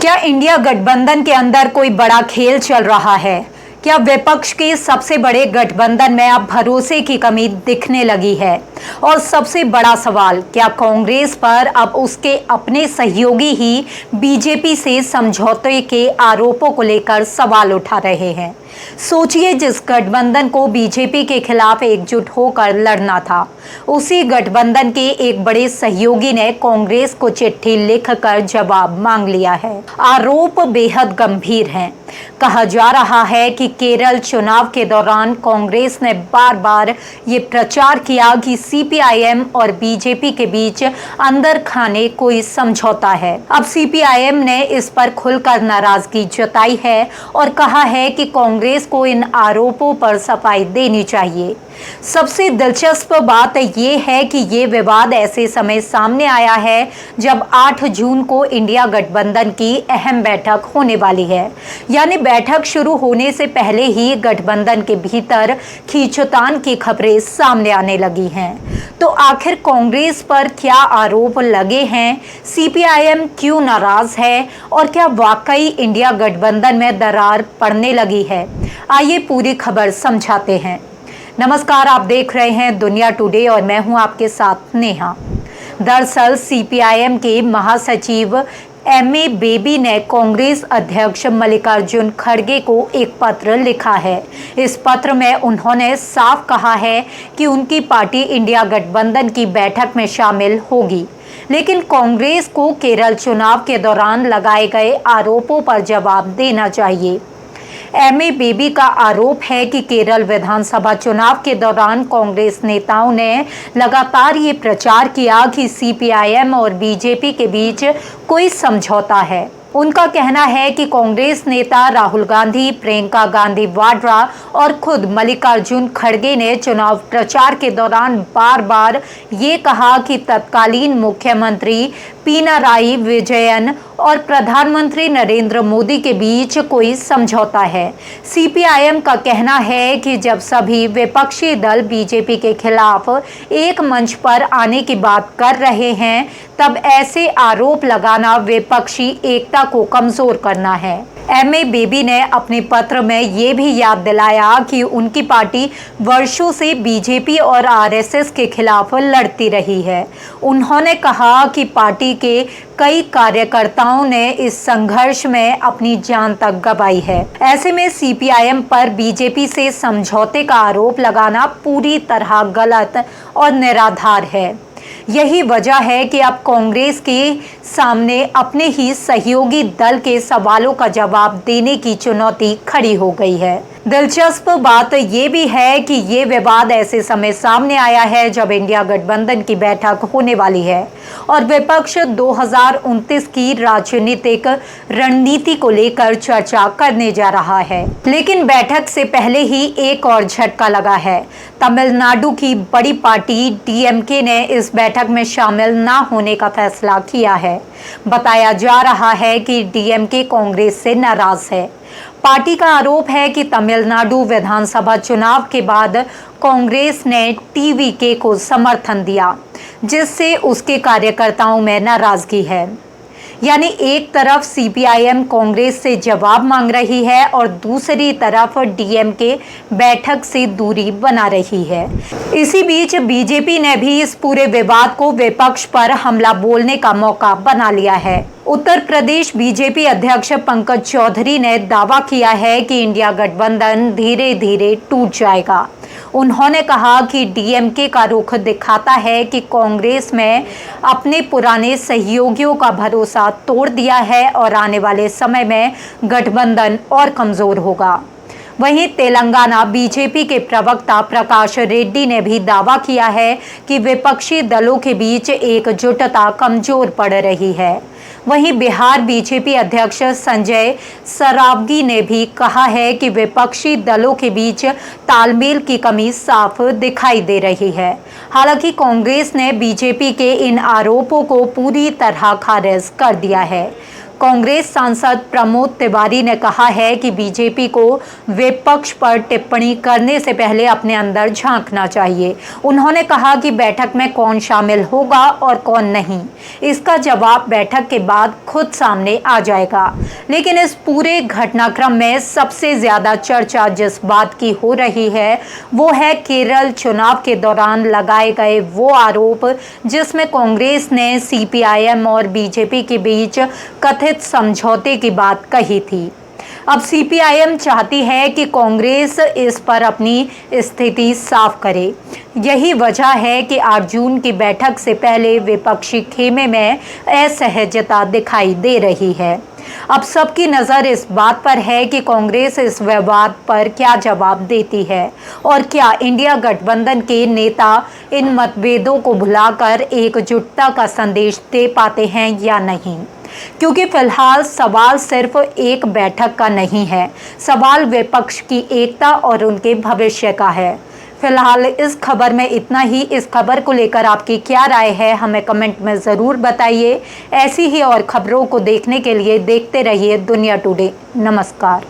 क्या इंडिया गठबंधन के अंदर कोई बड़ा खेल चल रहा है? क्या विपक्ष के सबसे बड़े गठबंधन में अब भरोसे की कमी दिखने लगी है? और सबसे बड़ा सवाल, क्या कांग्रेस पर अब उसके अपने सहयोगी ही बीजेपी से समझौते के आरोपों को लेकर सवाल उठा रहे हैं? सोचिए, जिस गठबंधन को बीजेपी के खिलाफ एकजुट होकर लड़ना था, उसी गठबंधन के एक बड़े सहयोगी ने कांग्रेस को चिट्ठी लिखकर जवाब मांग लिया है। आरोप बेहद गंभीर हैं। कहा जा रहा है कि केरल चुनाव के दौरान कांग्रेस ने बार बार ये प्रचार किया कि सीपीआईएम और बीजेपी के बीच अंदर खाने कोई समझौता है। अब सीपीआईएम ने इस पर खुलकर नाराजगी जताई है और कहा है कि कांग्रेस को इन आरोपों पर सफाई देनी चाहिए। सबसे दिलचस्प बात यह है कि ये विवाद ऐसे समय सामने आया है जब 8 जून को इंडिया गठबंधन की अहम बैठक होने वाली है। यानी बैठक शुरू होने से पहले ही गठबंधन के भीतर खींचतान की खबरें सामने आने लगी हैं। तो आखिर कांग्रेस पर क्या आरोप लगे हैं? सीपीआईएम क्यों नाराज है? और क्या वाकई इंडिया गठबंधन में दरार पड़ने लगी है? आइए पूरी खबर समझाते हैं। नमस्कार, आप देख रहे हैं दुनिया टुडे और मैं हूं आपके साथ नेहा। दरअसल सीपीआईएम के महासचिव एमए बेबी ने कांग्रेस अध्यक्ष मल्लिकार्जुन खड़गे को एक पत्र लिखा है। इस पत्र में उन्होंने साफ कहा है कि उनकी पार्टी इंडिया गठबंधन की बैठक में शामिल होगी, लेकिन कांग्रेस को केरल चुनाव के दौरान लगाए गए आरोपों पर जवाब देना चाहिए। एमए बेबी का आरोप है कि केरल विधानसभा चुनाव के दौरान कांग्रेस नेताओं ने लगातार ये प्रचार किया कि सीपीआईएम और बीजेपी के बीच कोई समझौता है। उनका कहना है कि कांग्रेस नेता राहुल गांधी, प्रियंका गांधी वाड्रा और खुद मल्लिकार्जुन खड़गे ने चुनाव प्रचार के दौरान बार बार ये कहा कि तत्कालीन मुख्यमंत्री पिनाराई विजयन और प्रधानमंत्री नरेंद्र मोदी के बीच कोई समझौता है। सीपीआईएम का कहना है कि जब सभी विपक्षी दल बीजेपी के खिलाफ एक मंच पर आने की बात कर रहे हैं, तब ऐसे आरोप लगाना विपक्षी एकता को कमजोर करना है। एमए बेबी ने अपने पत्र में ये भी याद दिलाया कि उनकी पार्टी वर्षों से बीजेपी और आरएसएस के खिलाफ लड़ती रही है। उन्होंने कहा कि पार्टी के कई कार्यकर्ताओं ने इस संघर्ष में अपनी जान तक गंवाई है। ऐसे में सीपीआईएम पर बीजेपी से समझौते का आरोप लगाना पूरी तरह गलत और निराधार है। यही वजह है कि अब कांग्रेस के सामने अपने ही सहयोगी दल के सवालों का जवाब देने की चुनौती खड़ी हो गई है। दिलचस्प बात यह भी है कि ये विवाद ऐसे समय सामने आया है जब इंडिया गठबंधन की बैठक होने वाली है और विपक्ष 2029 की राजनीतिक रणनीति को लेकर चर्चा करने जा रहा है। लेकिन बैठक से पहले ही एक और झटका लगा है। तमिलनाडु की बड़ी पार्टी डीएमके ने इस बैठक में शामिल न होने का फैसला किया है। बताया जा रहा है कि डीएमके कांग्रेस से नाराज है। पार्टी का आरोप है कि तमिलनाडु विधानसभा चुनाव के बाद कांग्रेस ने टीवीके को समर्थन दिया, जिससे उसके कार्यकर्ताओं में नाराजगी है। यानी एक तरफ सीपीआईएम कांग्रेस से जवाब मांग रही है और दूसरी तरफ डीएमके बैठक से दूरी बना रही है। इसी बीच बीजेपी ने भी इस पूरे विवाद को विपक्ष पर हमला बोलने का मौका बना लिया है। उत्तर प्रदेश बीजेपी अध्यक्ष पंकज चौधरी ने दावा किया है कि इंडिया गठबंधन धीरे धीरे टूट जाएगा। उन्होंने कहा कि डीएमके का रुख दिखाता है कि कांग्रेस में अपने पुराने सहयोगियों का भरोसा तोड़ दिया है और आने वाले समय में गठबंधन और कमजोर होगा। वहीं तेलंगाना बीजेपी के प्रवक्ता प्रकाश रेड्डी ने भी दावा किया है कि विपक्षी दलों के बीच एकजुटता कमजोर पड़ रही है। वहीं बिहार बीजेपी अध्यक्ष संजय सरावगी ने भी कहा है कि विपक्षी दलों के बीच तालमेल की कमी साफ दिखाई दे रही है। हालांकि कांग्रेस ने बीजेपी के इन आरोपों को पूरी तरह खारिज कर दिया है। कांग्रेस सांसद प्रमोद तिवारी ने कहा है कि बीजेपी को विपक्ष पर टिप्पणी करने से पहले अपने अंदर झांकना चाहिए। उन्होंने कहा कि बैठक में कौन शामिल होगा और कौन नहीं, इसका जवाब बैठक के बाद खुद सामने आ जाएगा। लेकिन इस पूरे घटनाक्रम में सबसे ज्यादा चर्चा जिस बात की हो रही है वो है केरल चुनाव के दौरान लगाए गए वो आरोप जिसमें कांग्रेस ने सीपीआईएम और बीजेपी के बीच कथित समझौते की बात कही थी। अब सीपीआईएम चाहती है कि कांग्रेस इस पर अपनी स्थिति साफ करे। यही वजह है कि 8 जून की बैठक से पहले विपक्षी खेमे में असहजता दिखाई दे रही है। अब सबकी नज़र इस बात पर है कि कांग्रेस इस विवाद पर क्या जवाब देती है और क्या इंडिया गठबंधन के नेता इन मतभेदों को भुलाकर एकजुटता का संदेश दे पाते हैं या नहीं। क्योंकि फिलहाल सवाल सिर्फ एक बैठक का नहीं है, सवाल विपक्ष की एकता और उनके भविष्य का है। फिलहाल इस खबर में इतना ही। इस खबर को लेकर आपकी क्या राय है हमें कमेंट में ज़रूर बताइए। ऐसी ही और खबरों को देखने के लिए देखते रहिए दुनिया टुडे। नमस्कार।